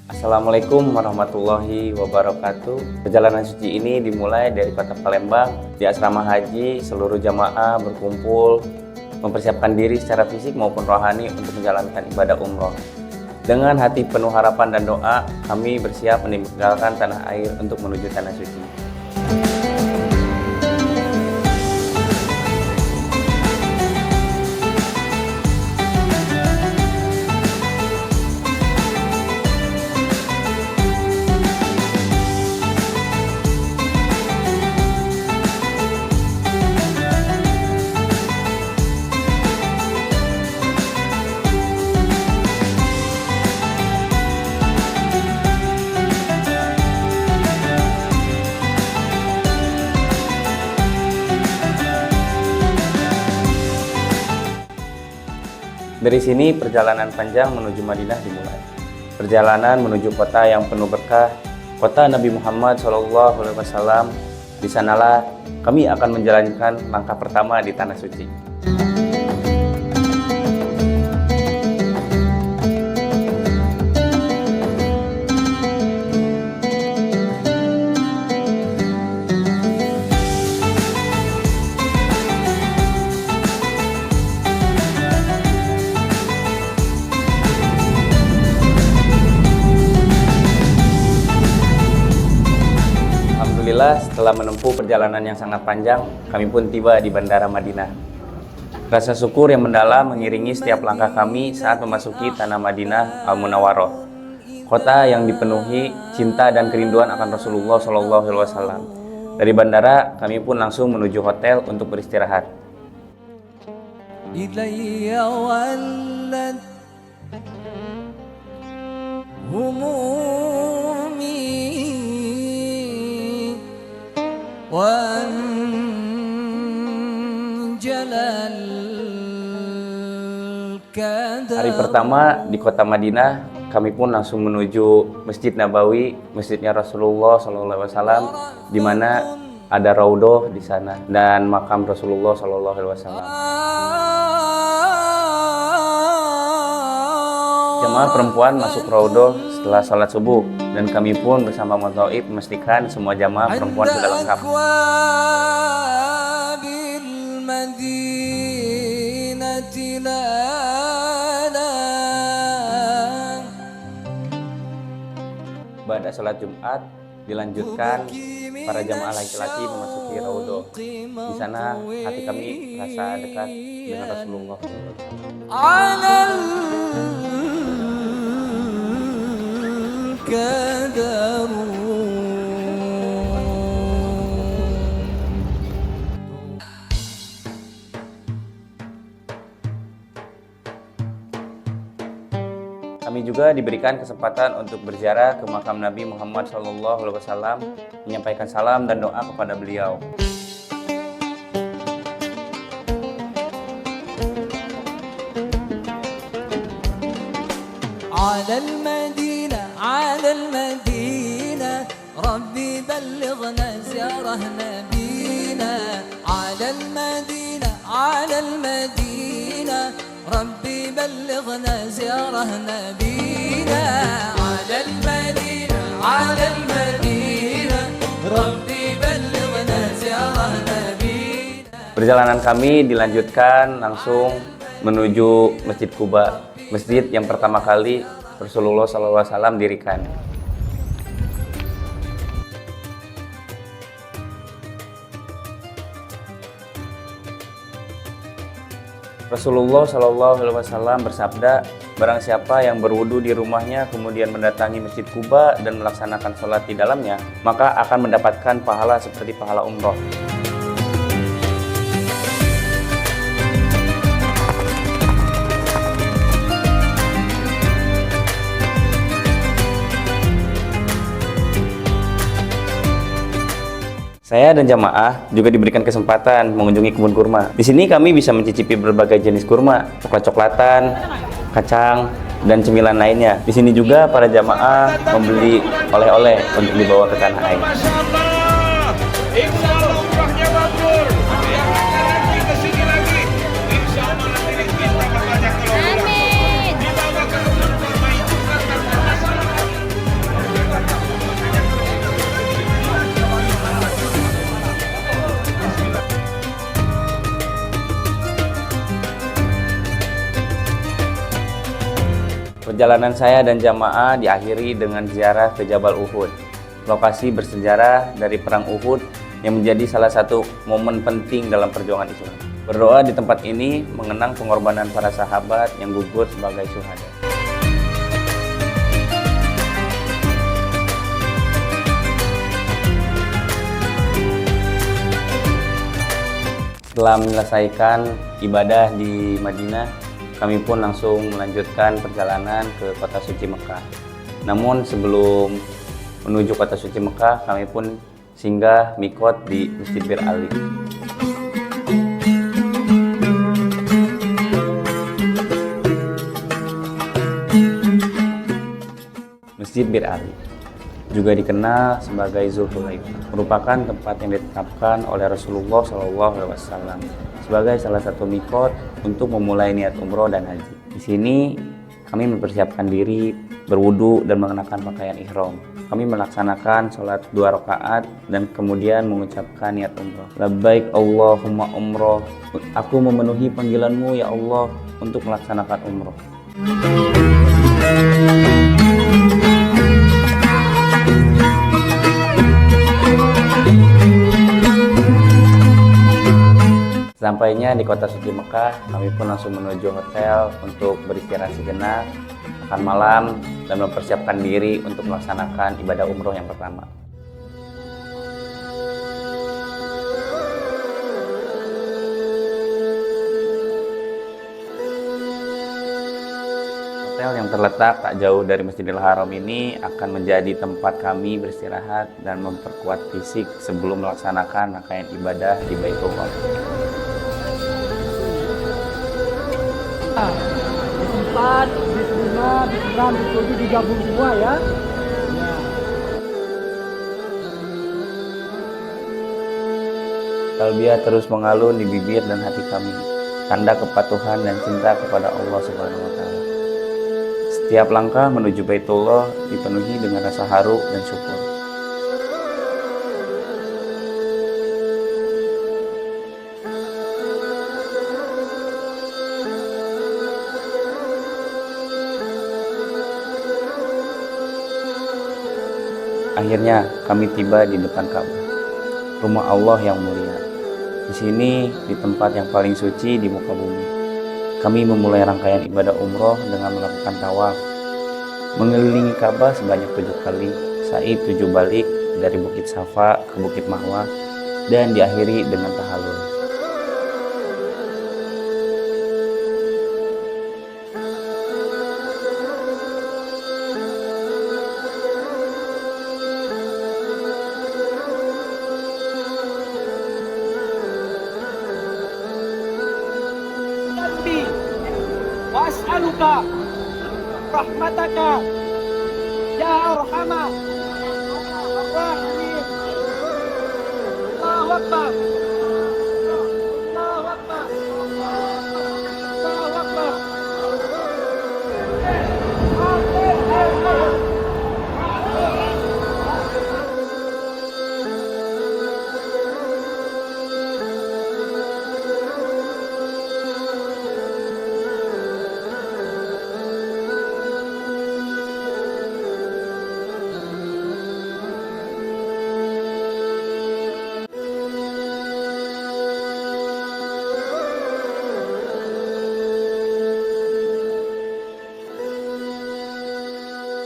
Assalamualaikum warahmatullahi wabarakatuh. Perjalanan suci ini dimulai dari kota Palembang. Di asrama haji, seluruh jamaah berkumpul mempersiapkan diri secara fisik maupun rohani untuk menjalankan ibadah umroh. Dengan hati penuh harapan dan doa, kami bersiap meninggalkan tanah air untuk menuju tanah suci. Dari sini perjalanan panjang menuju Madinah dimulai. Perjalanan menuju kota yang penuh berkah, kota Nabi Muhammad SAW. Di sanalah kami akan menjalankan langkah pertama di tanah suci. Alhamdulillah, setelah menempuh perjalanan yang sangat panjang, kami pun tiba di Bandara Madinah. Rasa syukur yang mendalam mengiringi setiap langkah kami saat memasuki tanah Madinah Al-Munawwaroh, kota yang dipenuhi cinta dan kerinduan akan Rasulullah SAW. Dari bandara, kami pun langsung menuju hotel untuk beristirahat. Hari pertama di kota Madinah, kami pun langsung menuju Masjid Nabawi, masjidnya Rasulullah SAW, di mana ada Raudhoh di sana dan makam Rasulullah SAW. Jemaah perempuan masuk Raudhoh setelah sholat subuh, dan kami pun bersama Montoib memastikan semua jamaah perempuan sudah lengkap. Pada sholat Jumat dilanjutkan para jamaah laki-laki memasuki Raudhoh. Di sana hati kami rasa dekat dengan Rasulullah. Kami juga diberikan kesempatan untuk berziarah ke makam Nabi Muhammad SAW, menyampaikan salam dan doa kepada beliau. Rabbi ballighna ziarah nabina ala al-Madinah Rabbi ballighna ziarah nabina ala al-Madinah Rabbi ballighna ziarah nabina. Perjalanan kami dilanjutkan langsung menuju Masjid Quba, masjid yang pertama kali Rasulullah SAW dirikan. Rasulullah SAW bersabda, barang siapa yang berwudu di rumahnya kemudian mendatangi Masjid Quba dan melaksanakan sholat di dalamnya, maka akan mendapatkan pahala seperti pahala umroh. Saya dan jamaah juga diberikan kesempatan mengunjungi kebun kurma. Di sini kami bisa mencicipi berbagai jenis kurma, coklat-coklatan, kacang, dan cemilan lainnya. Di sini juga para jamaah membeli oleh-oleh untuk dibawa ke tanah air. Perjalanan saya dan jamaah diakhiri dengan ziarah ke Jabal Uhud, lokasi bersejarah dari Perang Uhud yang menjadi salah satu momen penting dalam perjuangan Islam. Berdoa di tempat ini mengenang pengorbanan para sahabat yang gugur sebagai syuhada. Setelah menyelesaikan ibadah di Madinah, kami pun langsung melanjutkan perjalanan ke kota suci Mekah. Namun sebelum menuju kota suci Mekah, kami pun singgah mikot di Masjid Bir Ali. Masjid Bir Ali juga dikenal sebagai Zulhulaifah, merupakan tempat yang ditetapkan oleh Rasulullah SAW sebagai salah satu mikot untuk memulai niat umroh dan haji. Di sini kami mempersiapkan diri, berwudu dan mengenakan pakaian ihram. Kami melaksanakan sholat 2 rakaat dan kemudian mengucapkan niat umroh. Labbaik Allahumma umroh. Aku memenuhi panggilanmu ya Allah untuk melaksanakan umroh. Sampainya di kota suci Mekah, kami pun langsung menuju hotel untuk beristirahat sejenak, makan malam, dan mempersiapkan diri untuk melaksanakan ibadah umroh yang pertama. Hotel yang terletak tak jauh dari Masjidil Haram ini akan menjadi tempat kami beristirahat dan memperkuat fisik sebelum melaksanakan rangkaian ibadah di Baitullah. Di 4, di 5, di 6, di 7 digabung semua ya. Talbiyah terus mengalun di bibir dan hati kami, tanda kepatuhan dan cinta kepada Allah Subhanahu wa Ta'ala. Setiap langkah menuju Baitullah dipenuhi dengan rasa haru dan syukur. Akhirnya kami tiba di depan Ka'bah, rumah Allah yang mulia. Di sini, di tempat yang paling suci di muka bumi, kami memulai rangkaian ibadah umroh dengan melakukan tawaf, mengelilingi Ka'bah sebanyak 7 kali, sa'i 7 balik dari Bukit Safa ke Bukit Marwah, dan diakhiri dengan tahallul. Was'aluka rahmataka ya arhamah rahimin. Allahu Akbar. Allahu Akbar. Allahu Akbar.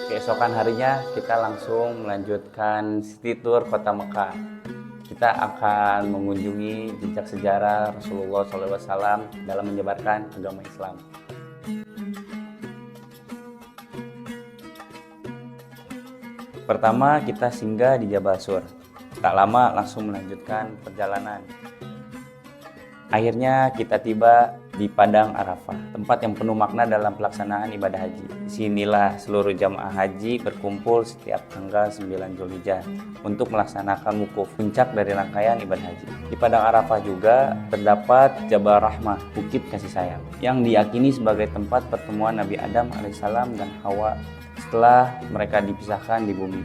Keesokan harinya kita langsung melanjutkan city tour kota Mekah. Kita akan mengunjungi jejak sejarah Rasulullah SAW dalam menyebarkan agama Islam. Pertama kita singgah di Jabal Sur. Tak lama langsung melanjutkan perjalanan. Akhirnya kita tiba di Padang Arafah, tempat yang penuh makna dalam pelaksanaan ibadah haji. Disinilah seluruh jamaah haji berkumpul setiap tanggal 9 Zulhijjah untuk melaksanakan wukuf, puncak dari rangkaian ibadah haji. Di Padang Arafah juga terdapat Jabal Rahmah, Bukit Kasih Sayang, yang diyakini sebagai tempat pertemuan Nabi Adam alaihissalam dan Hawa setelah mereka dipisahkan di bumi.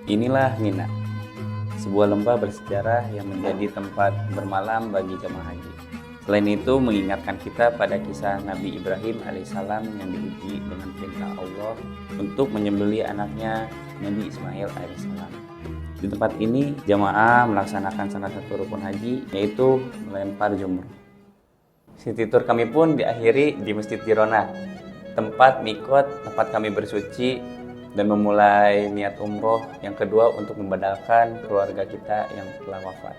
Inilah Mina, sebuah lembah bersejarah yang menjadi tempat bermalam bagi jemaah haji. Selain itu mengingatkan kita pada kisah Nabi Ibrahim alaihissalam yang diuji dengan perintah Allah untuk menyembelih anaknya Nabi Ismail alaihissalam. Di tempat ini jamaah melaksanakan salah satu rukun haji, yaitu melempar jumroh. City tour kami pun diakhiri di Masjid Jirona, tempat mikot, tempat kami bersuci dan memulai niat umroh yang kedua untuk membadalkan keluarga kita yang telah wafat.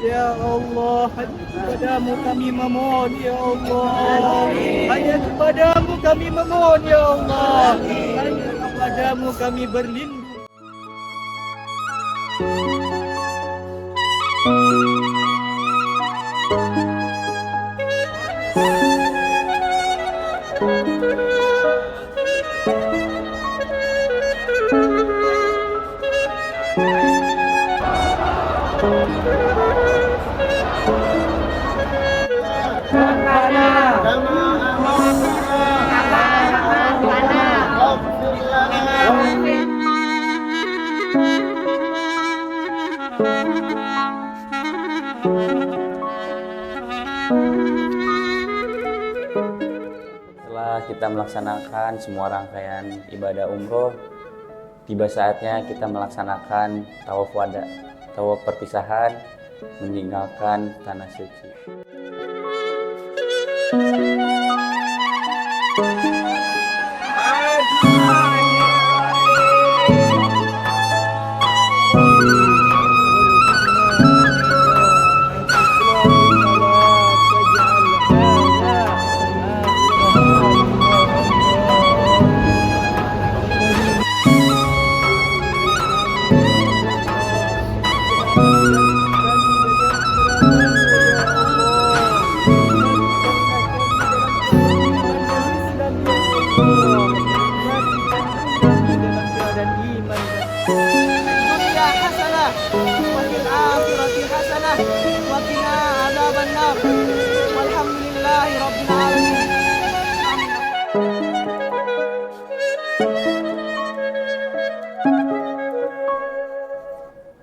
Ya Allah, hanya kepadamu kami memohon ya Allah. Hanya kepadamu kami memohon ya Allah. Hanya kepadamu kami berlindung. Setelah kita melaksanakan semua rangkaian ibadah umroh, tiba saatnya kita melaksanakan tawaf wada, tawaf perpisahan, meninggalkan tanah suci.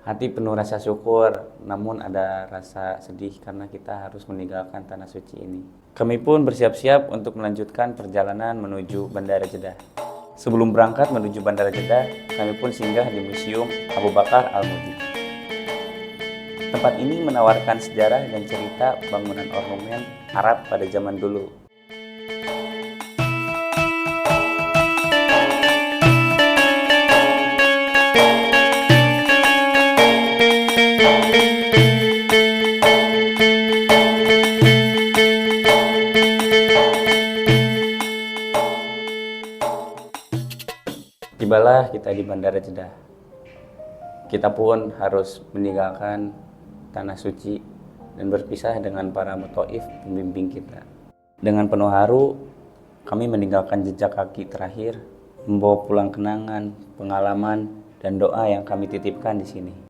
Hati penuh rasa syukur, namun ada rasa sedih karena kita harus meninggalkan tanah suci ini. Kami pun bersiap-siap untuk melanjutkan perjalanan menuju Bandara Jeddah. Sebelum berangkat menuju Bandara Jeddah, kami pun singgah di Museum Abu Bakar Al-Muhyi. Tempat ini menawarkan sejarah dan cerita bangunan ornamen Arab pada zaman dulu. Tibalah kita di Bandara Jeddah. Kita pun harus meninggalkan tanah suci dan berpisah dengan para muthaif pembimbing kita. Dengan penuh haru, kami meninggalkan jejak kaki terakhir, membawa pulang kenangan, pengalaman, dan doa yang kami titipkan di sini.